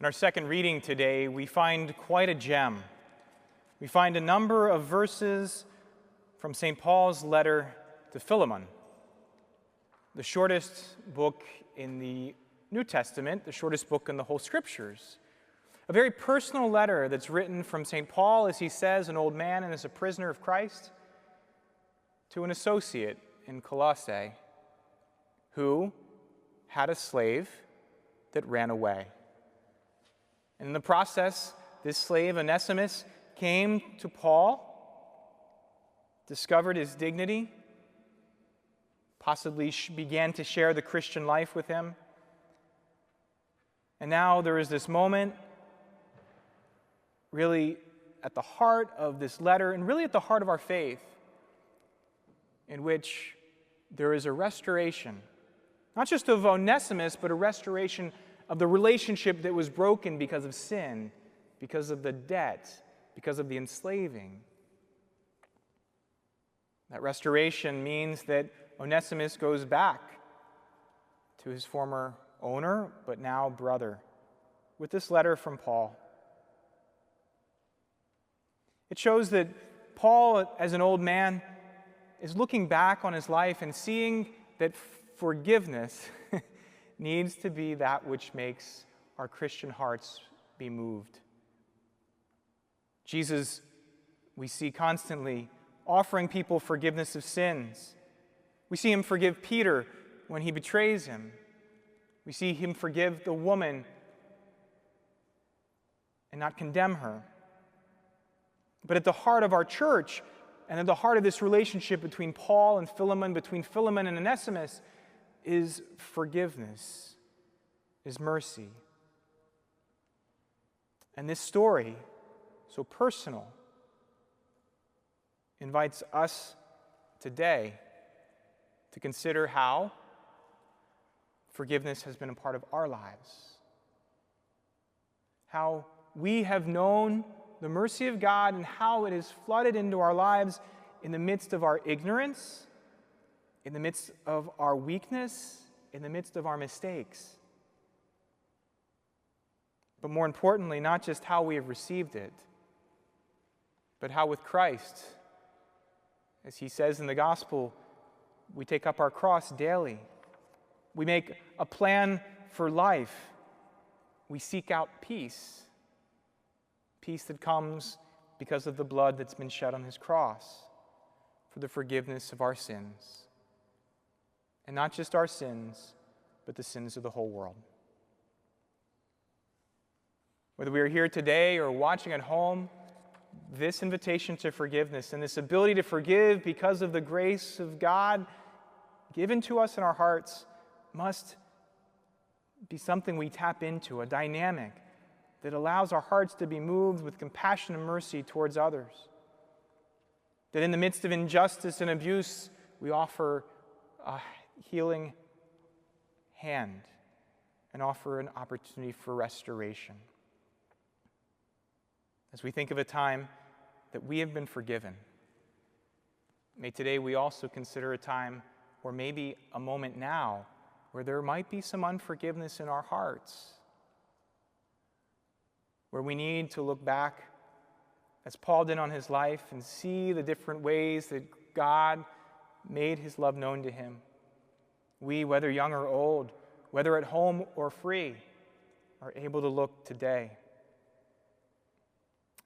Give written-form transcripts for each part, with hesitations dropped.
In our second reading today, we find quite a gem. We find a number of verses from St. Paul's letter to Philemon, the shortest book in the New Testament, the shortest book in the whole Scriptures. A very personal letter that's written from St. Paul, as he says, an old man and as a prisoner of Christ, to an associate in Colossae who had a slave that ran away. And in the process, this slave, Onesimus, came to Paul, discovered his dignity, possibly began to share the Christian life with him. And now there is this moment, really at the heart of this letter, and really at the heart of our faith, in which there is a restoration, not just of Onesimus, but a restoration of the relationship that was broken because of sin, because of the debt, because of the enslaving. That restoration means that Onesimus goes back to his former owner, but now brother, with this letter from Paul. It shows that Paul, as an old man, is looking back on his life and seeing that forgiveness needs to be that which makes our Christian hearts be moved. Jesus, we see constantly offering people forgiveness of sins. We see him forgive Peter when he betrays him. We see him forgive the woman and not condemn her. But at the heart of our church and at the heart of this relationship between Paul and Philemon, between Philemon and Onesimus, is forgiveness, is mercy. And this story, so personal, invites us today to consider how forgiveness has been a part of our lives. How we have known the mercy of God and how it has flooded into our lives in the midst of our ignorance, in the midst of our weakness, in the midst of our mistakes. But more importantly, not just how we have received it, but how with Christ, as he says in the gospel, we take up our cross daily. We make a plan for life. We seek out peace. Peace that comes because of the blood that's been shed on his cross for the forgiveness of our sins. And not just our sins, but the sins of the whole world. Whether we are here today or watching at home, this invitation to forgiveness and this ability to forgive because of the grace of God given to us in our hearts must be something we tap into, a dynamic that allows our hearts to be moved with compassion and mercy towards others. That in the midst of injustice and abuse, we offer a healing hand and offer an opportunity for restoration. As we think of a time that we have been forgiven, may today we also consider a time, or maybe a moment now, where there might be some unforgiveness in our hearts, where we need to look back, as Paul did on his life, and see the different ways that God made his love known to him. We, whether young or old, whether at home or free, are able to look today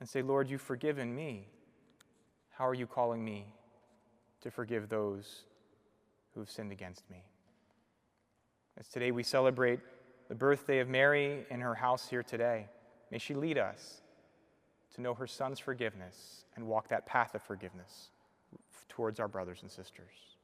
and say, Lord, you've forgiven me. How are you calling me to forgive those who have sinned against me? As today we celebrate the birthday of Mary in her house here today, may she lead us to know her Son's forgiveness and walk that path of forgiveness towards our brothers and sisters.